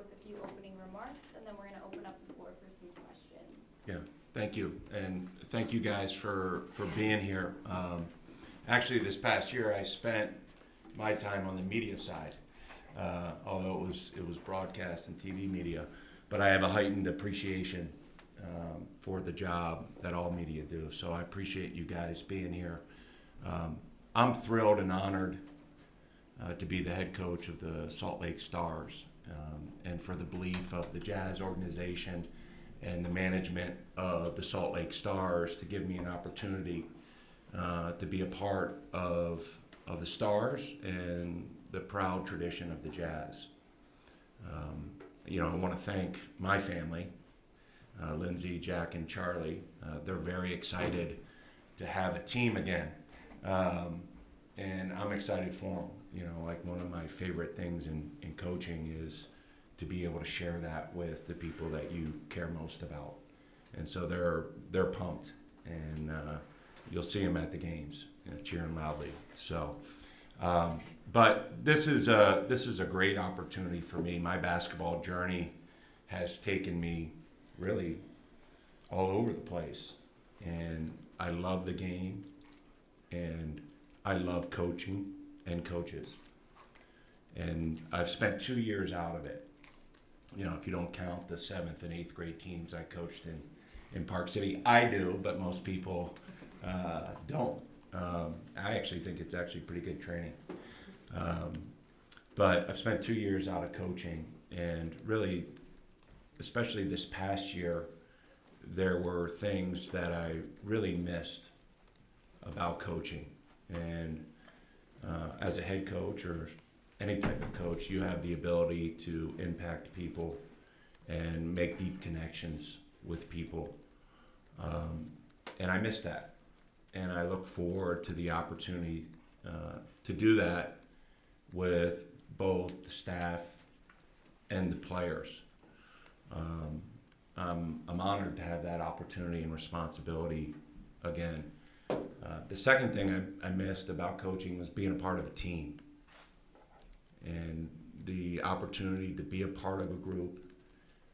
with a few opening remarks, and then we're going to open up the floor for some questions. Yeah, thank you. And thank you guys for being here. Actually, this past year, I spent my time on the media side, although it was broadcast and TV media. But I have a heightened appreciation for the job that all media do. So I appreciate you guys being here. I'm thrilled and honored to be the head coach of the Salt Lake Stars, and for the belief of the Jazz organization and the management of the Salt Lake Stars to give me an opportunity to be a part of the Stars and the proud tradition of the Jazz. I want to thank my family, Lindsay, Jack, and Charlie. They're very excited to have a team again, and I'm excited for them. Like one of my favorite things in coaching is to be able to share that with the people that you care most about. And so they're pumped, and you'll see them at the games, cheering loudly. So, but this is a great opportunity for me. My basketball journey has taken me really all over the place, and I love the game, and I love coaching and coaches. And I've spent 2 years out of it. If you don't count the 7th and 8th grade teams I coached in Park City. I do, but most people don't. I actually think it's actually pretty good training. But I've spent 2 years out of coaching, and really, especially this past year, there were things that I really missed about coaching. And as a head coach or any type of coach, you have the ability to impact people and make deep connections with people. And I miss that. And I look forward to the opportunity to do that with both the staff and the players. I'm honored to have that opportunity and responsibility again. The second thing I missed about coaching was being a part of a team, and the opportunity to be a part of a group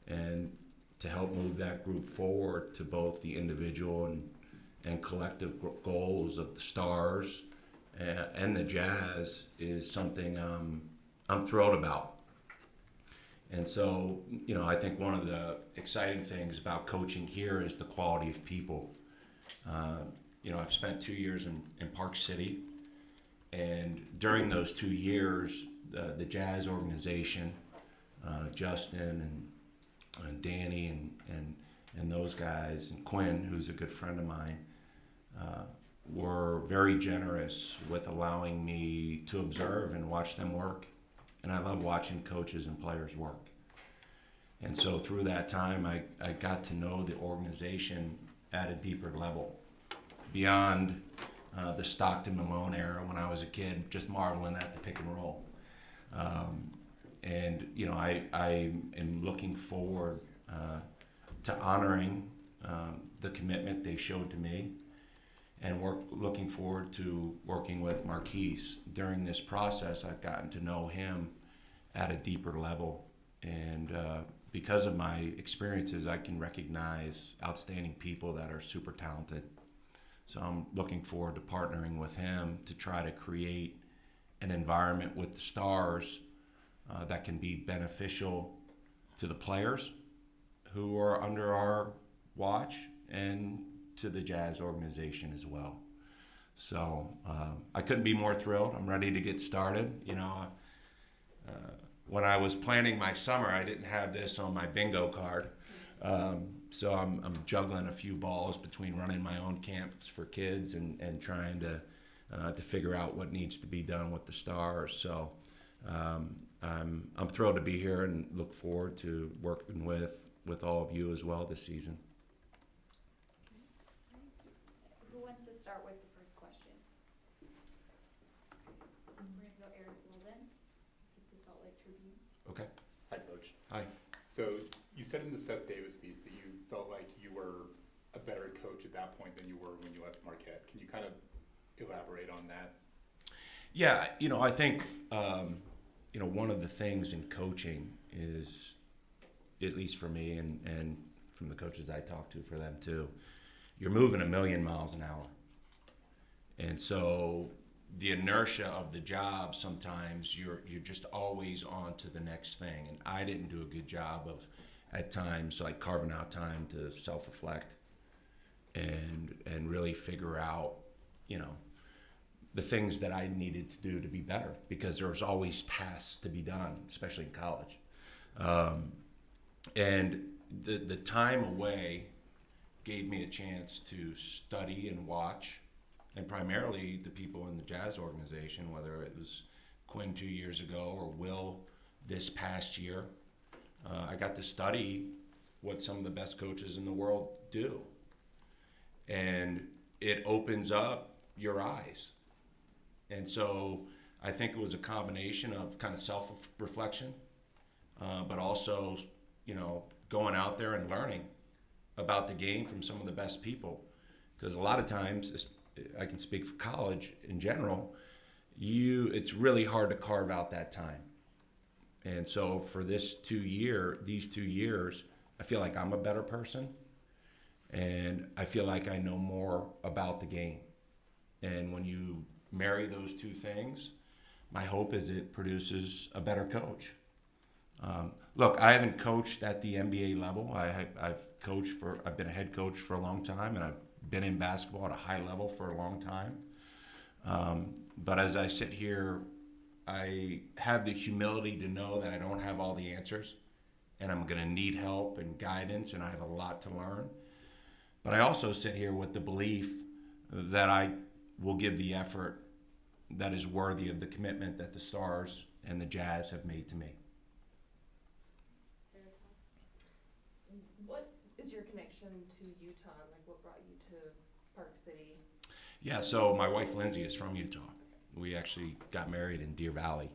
and to help move that group forward to both the individual and collective goals of the Stars and the Jazz is something I'm thrilled about. And so, I think one of the exciting things about coaching here is the quality of people. I've spent 2 years in Park City, and during those 2 years, the Jazz organization, Justin and Danny and those guys, and Quinn, who's a good friend of mine, were very generous with allowing me to observe and watch them work. And I love watching coaches and players work. And so through that time, I got to know the organization at a deeper level, beyond the Stockton Malone era when I was a kid, just marveling at the pick and roll. I am looking forward to honoring the commitment they showed to me, and looking forward to working with Marquise. During this process, I've gotten to know him at a deeper level, and because of my experiences, I can recognize outstanding people that are super talented. So I'm looking forward to partnering with him to try to create an environment with the Stars that can be beneficial to the players who are under our watch and to the Jazz organization as well. So I couldn't be more thrilled. I'm ready to get started. When I was planning my summer, I didn't have this on my bingo card. So I'm juggling a few balls between running my own camps for kids and trying to figure out what needs to be done with the Stars. So I'm thrilled to be here and look forward to working with all of you as well this season. Who wants to start with the first question? We're going to go Eric Wilden to Salt Lake Tribune. Okay. Hi, Coach. Hi. So you said in the Seth Davis piece that you felt like you were a better coach at that point than you were when you left Marquette. Can you kind of elaborate on that? Yeah, I think, one of the things in coaching is at least for me and from the coaches I talk to, for them too, you're moving 1,000,000 miles an hour. And so the inertia of the job, sometimes you're just always on to the next thing. And I didn't do a good job of, at times, like carving out time to self-reflect and really figure out, you know, the things that I needed to do to be better, because there was always tasks to be done, especially in college. And the time away gave me a chance to study and watch, and primarily the people in the Jazz organization, whether it was Quinn 2 years ago or Will this past year. I got to study what some of the best coaches in the world do. And it opens up your eyes. And so I think it was a combination of kind of self-reflection, but also, you know, going out there and learning about the game from some of the best people. Because a lot of times, I can speak for college in general, it's really hard to carve out that time. And so for these 2 years, I feel like I'm a better person, and I feel like I know more about the game. And when you marry those two things, my hope is it produces a better coach. Look, I haven't coached at the NBA level. I've been a head coach for a long time, and I've been in basketball at a high level for a long time. But as I sit here, I have the humility to know that I don't have all the answers, and I'm going to need help and guidance, and I have a lot to learn. But I also sit here with the belief that I will give the effort that is worthy of the commitment that the Stars and the Jazz have made to me. What is your connection to Utah? Like, what brought you to Park City? Yeah, so my wife Lindsay is from Utah. We actually got married in Deer Valley.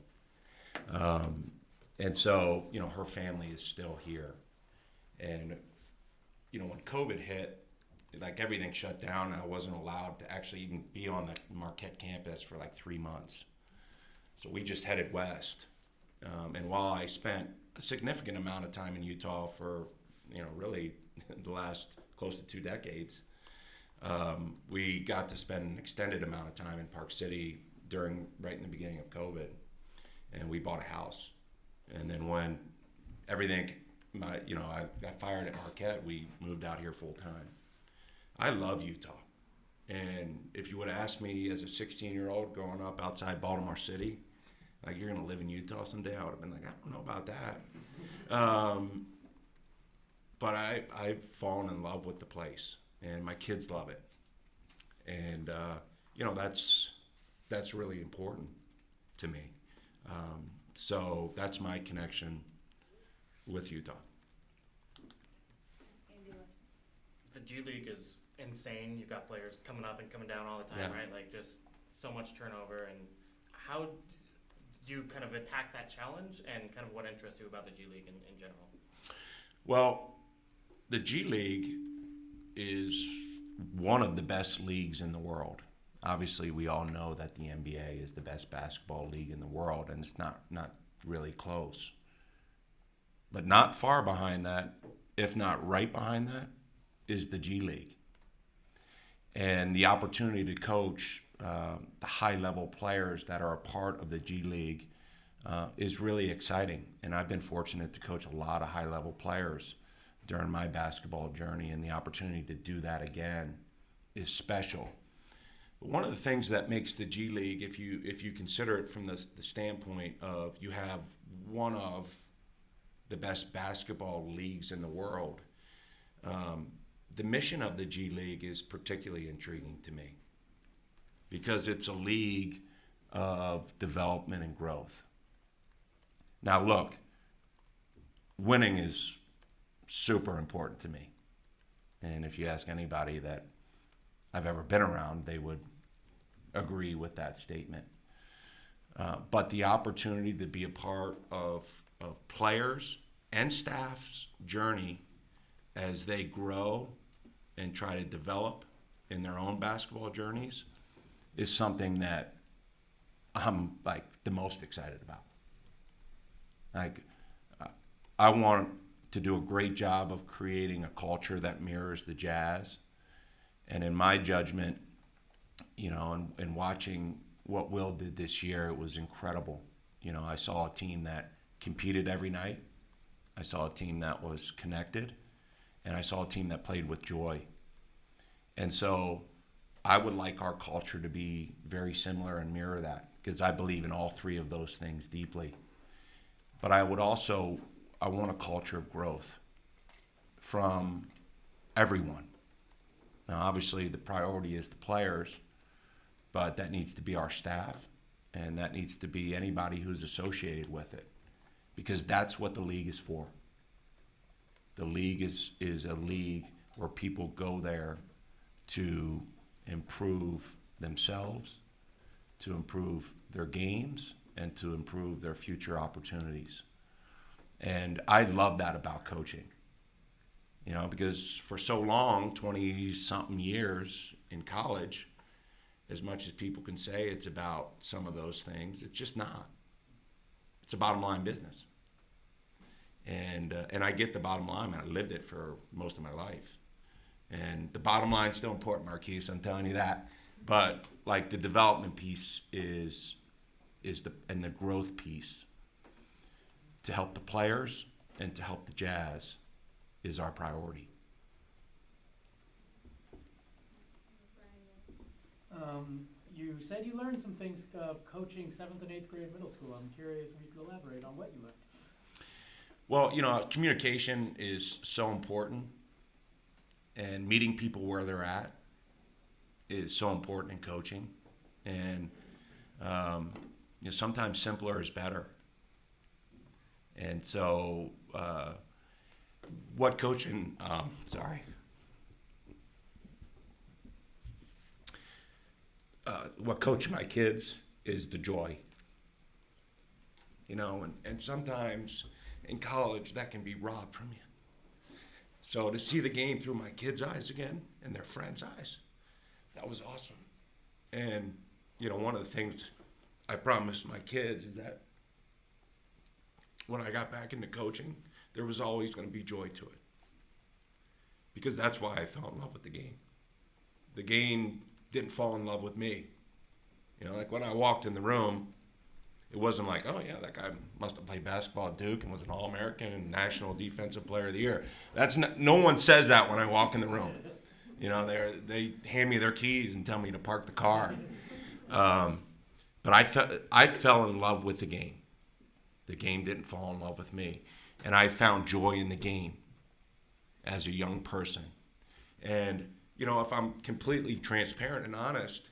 And so, you know, her family is still here. And, you know, when COVID hit, like everything shut down, and I wasn't allowed to actually even be on the Marquette campus for like 3 months. So we just headed west. And while I spent a significant amount of time in Utah for, you know, really the last close to 2 decades, we got to spend an extended amount of time in Park City right in the beginning of COVID, and we bought a house. And then when everything, I got fired at Marquette, we moved out here full time. I love Utah, and if you would have asked me as a 16-year-old growing up outside Baltimore City, like, you're gonna live in Utah someday, I would have been like, I don't know about that. But I've fallen in love with the place, and my kids love it, and you know, that's really important to me. So that's my connection with Utah. The GLeague is insane. You've got players coming up and coming down all the time, Yeah. right? Like, just so much turnover. And how do you kind of attack that challenge, and kind of what interests you about the GLeague in general? Well, the GLeague is one of the best leagues in the world. Obviously, we all know that the NBA is the best basketball league in the world, and it's not really close. But not far behind that, if not right behind that, is the GLeague. And the opportunity to coach the high-level players that are a part of the GLeague is really exciting. And I've been fortunate to coach a lot of high-level players during my basketball journey, and the opportunity to do that again is special. But one of the things that makes the GLeague, if you consider it from the standpoint of you have one of the best basketball leagues in the world, the mission of the GLeague is particularly intriguing to me, because it's a league of development and growth. Now look, winning is super important to me. And if you ask anybody that I've ever been around, they would agree with that statement. But the opportunity to be a part of players and staff's journey as they grow and try to develop in their own basketball journeys is something that I'm like the most excited about. Like, I want to do a great job of creating a culture that mirrors the Jazz. And in my judgment, you know, and watching what Will did this year, it was incredible. You know, I saw a team that competed every night. I saw a team that was connected, and I saw a team that played with joy. And so I would like our culture to be very similar and mirror that, because I believe in all three of those things deeply. But I want a culture of growth from everyone. Now, obviously, the priority is the players, but that needs to be our staff, and that needs to be anybody who's associated with it, because that's what the league is for. The league is a league where people go there to improve themselves, to improve their games, and to improve their future opportunities. And I love that about coaching. You know, because for so long, 20-something years in college, as much as people can say it's about some of those things, it's just not. It's a bottom line business. And I get the bottom line, and I lived it for most of my life. And the bottom line's still important, Marquise, I'm telling you that. But like the development piece is the growth piece to help the players and to help the Jazz is our priority. You said you learned some things coaching 7th and 8th grade middle school. I'm curious if you could elaborate on what you learned. Well, you know, communication is so important, and meeting people where they're at is so important in coaching. And you know, sometimes simpler is better. And so what coaching, what coaching my kids is the joy. You know, and sometimes in college that can be robbed from you. So to see the game through my kids' eyes again and their friends' eyes, that was awesome. And, you know, one of the things I promised my kids is that when I got back into coaching, there was always going to be joy to it. Because that's why I fell in love with the game. The game didn't fall in love with me. You know, like when I walked in the room, it wasn't like, oh yeah, that guy must have played basketball at Duke and was an All-American and National Defensive Player of the Year. No one says that when I walk in the room. You know, they hand me their keys and tell me to park the car. But I fell in love with the game. The game didn't fall in love with me. And I found joy in the game as a young person. And, you know, if I'm completely transparent and honest,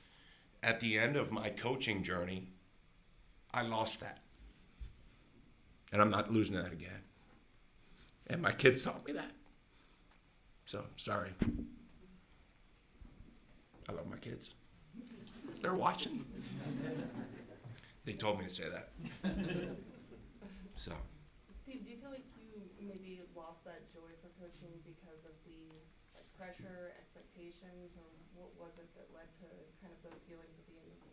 at the end of my coaching journey, I lost that. And I'm not losing that again. And my kids taught me that. So, sorry. I love my kids. They're watching. They told me to say that. So. Steve, do you feel like you maybe lost that joy for coaching because of the pressure, expectations, or what was it that led to kind of those feelings at the end of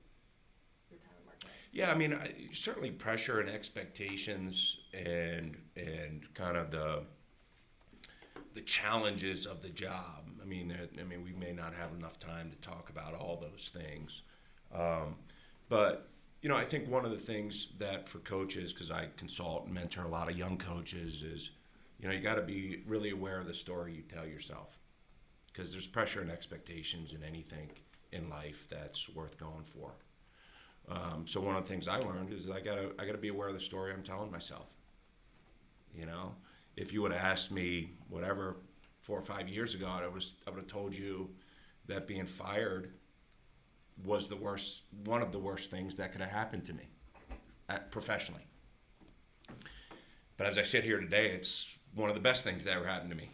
your time at Marquette? Yeah, I mean, certainly pressure and expectations and kind of the challenges of the job. I mean, we may not have enough time to talk about all those things, but you know, I think one of the things that for coaches, because I consult and mentor a lot of young coaches, is, you know, you got to be really aware of the story you tell yourself, because there's pressure and expectations in anything in life that's worth going for. So one of the things I learned is I gotta be aware of the story I'm telling myself. You know, if you would have asked me whatever 4 or 5 years ago, I would have told you that being fired was one of the worst things that could have happened to me professionally. But as I sit here today, it's one of the best things that ever happened to me,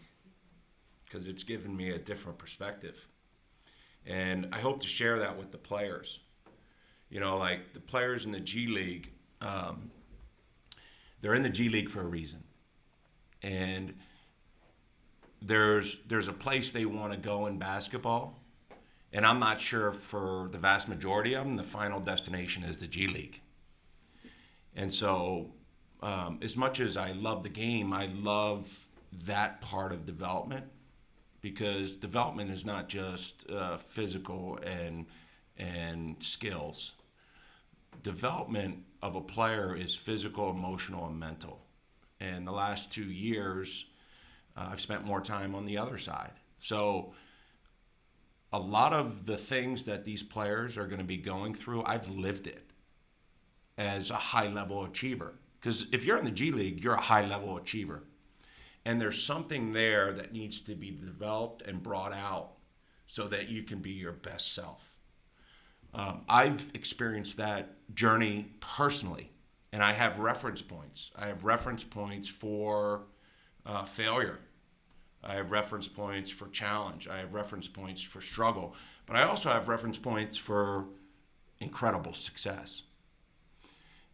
because it's given me a different perspective. And I hope to share that with the players. You know, like the players in the GLeague, they're in the GLeague for a reason. And there's a place they want to go in basketball. And I'm not sure for the vast majority of them, the final destination is the GLeague. And so as much as I love the game, I love that part of development, because development is not just physical and skills. Development of a player is physical, emotional, and mental. And the last 2 years, I've spent more time on the other side. So a lot of the things that these players are going to be going through, I've lived it as a high-level achiever. Because if you're in the G League, you're a high-level achiever. And there's something there that needs to be developed and brought out so that you can be your best self. I've experienced that journey personally, and I have reference points. I have reference points for failure. I have reference points for challenge. I have reference points for struggle. But I also have reference points for incredible success.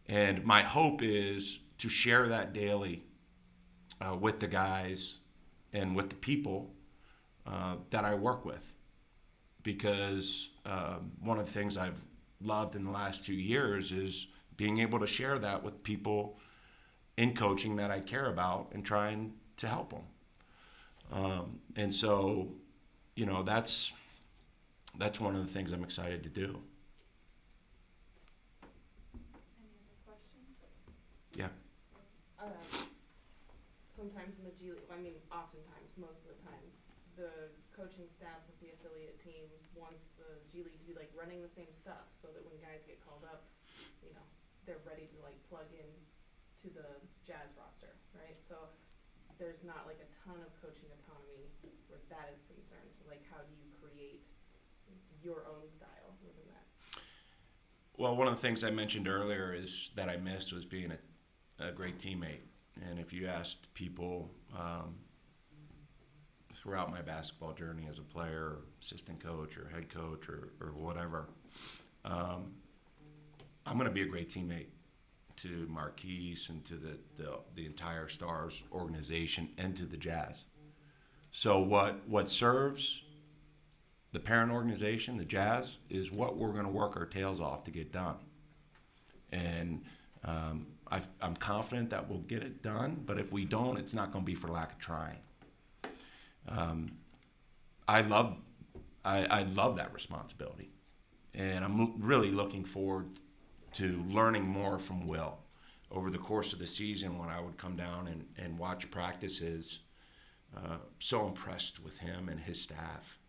And my hope is to share that daily with the guys and with the people that I work with. Because one of the things I've loved in the last 2 years is being able to share that with people in coaching that I care about and trying to help them. And so, you know, that's one of the things I'm excited to do. Any other questions? Yeah. Sometimes in the G League, I mean, oftentimes, most of the time, the coaching staff of the affiliate team wants the G League to be like running the same stuff, so that when guys get called up, you know, they're ready to like plug in to the Jazz roster, right? So there's not like a ton of coaching autonomy where that is concerned. So like, how do you create your own style within that? Well, one of the things I mentioned earlier is that I missed was being a great teammate. And if you asked people throughout my basketball journey as a player, assistant coach, or head coach, or whatever, I'm going to be a great teammate to Marquise and to the entire Stars organization and to the Jazz. So what serves the parent organization, the Jazz, is what we're going to work our tails off to get done. And I'm confident that we'll get it done, but if we don't, it's not going to be for lack of trying. I love that responsibility, and I'm really looking forward to learning more from Will over the course of the season. When I would come down and watch practices, so impressed with him and his staff,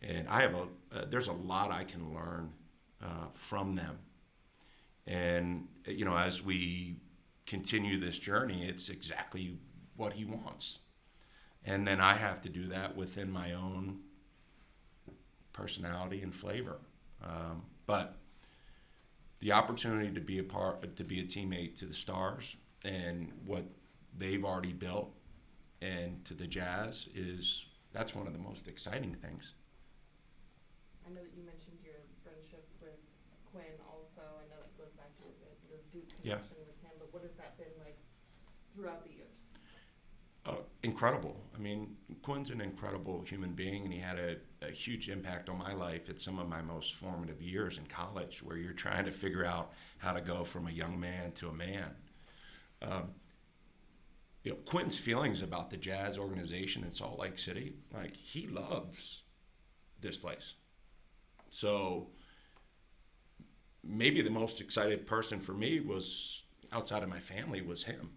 and there's a lot I can learn from them. And, you know, as we continue this journey, it's exactly what he wants. And then I have to do that within my own personality and flavor. But the opportunity to be a teammate to the Stars and what they've already built and to the Jazz that's one of the most exciting things. I know that you mentioned your friendship with Quinn also. I know that goes back to your Duke connection with him, but what has that been like throughout the years? Incredible. I mean, Quinn's an incredible human being, and he had a huge impact on my life at some of my most formative years in college, where you're trying to figure out how to go from a young man to a man. You know, Quinn's feelings about the Jazz organization in Salt Lake City, like, he loves this place. So maybe the most excited person for me was, outside of my family, was him,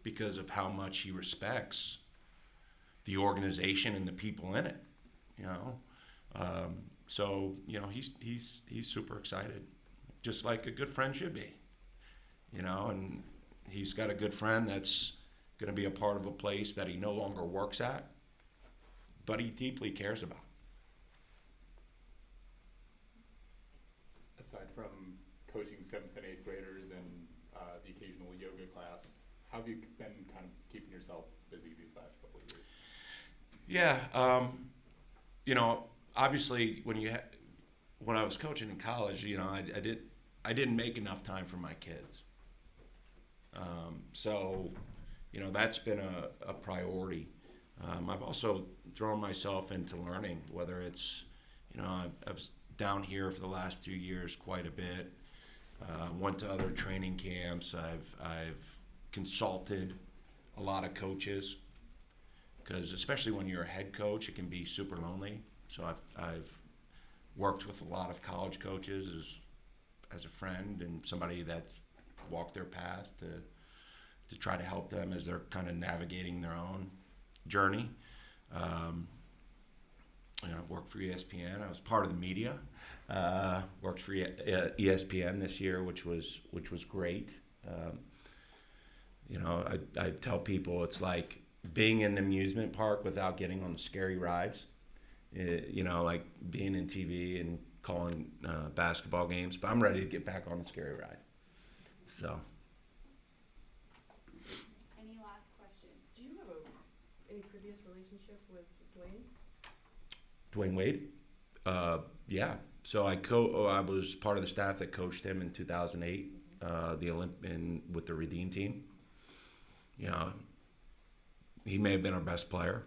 because of how much he respects the organization and the people in it, you know. So, you know, he's super excited, just like a good friend should be, you know. And he's got a good friend that's going to be a part of a place that he no longer works at, but he deeply cares about. Aside from coaching 7th and 8th graders and the occasional yoga class, how have you been kind of keeping yourself busy these last couple of years? Yeah, you know, obviously when I was coaching in college, you know, I didn't make enough time for my kids. So, you know, that's been a priority. I've also thrown myself into learning, whether it's, you know, I was down here for the last 2 years quite a bit. Went to other training camps. I've consulted a lot of coaches because especially when you're a head coach, it can be super lonely. So I've worked with a lot of college coaches as a friend and somebody that's walked their path to try to help them as they're kind of navigating their own journey. I worked for ESPN. I was part of the media. Worked for ESPN this year, which was great. I tell people it's like being in the amusement park without getting on the scary rides. Like being in TV and calling basketball games. But I'm ready to get back on the scary ride. So. Any last questions? Do you have any previous relationship with Dwayne? Dwayne Wade? Yeah. So I was part of the staff that coached him in 2008, with the Redeem team. He may have been our best player.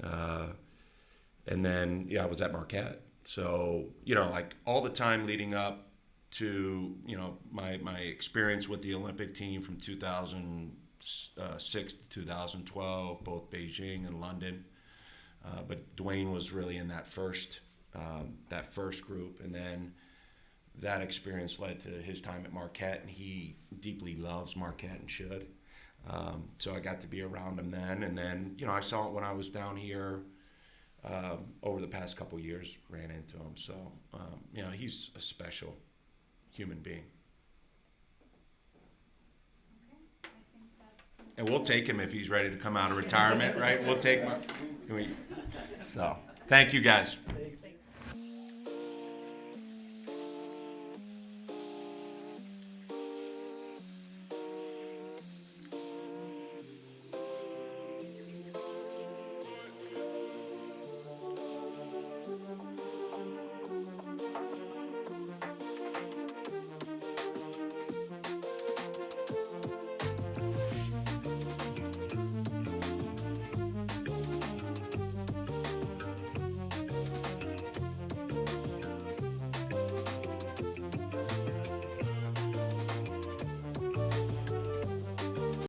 And then, I was at Marquette. So, like all the time leading up to, my experience with the Olympic team from 2006 to 2012, both Beijing and London. But Dwayne was really in that first group, and then that experience led to his time at Marquette, and he deeply loves Marquette and should. So I got to be around him then, and then I saw it when I was down here over the past couple years. Ran into him, so he's a special human being. Okay, I think that's. And we'll take him if he's ready to come out of retirement, right? We'll take him. So, thank you guys. Thank you.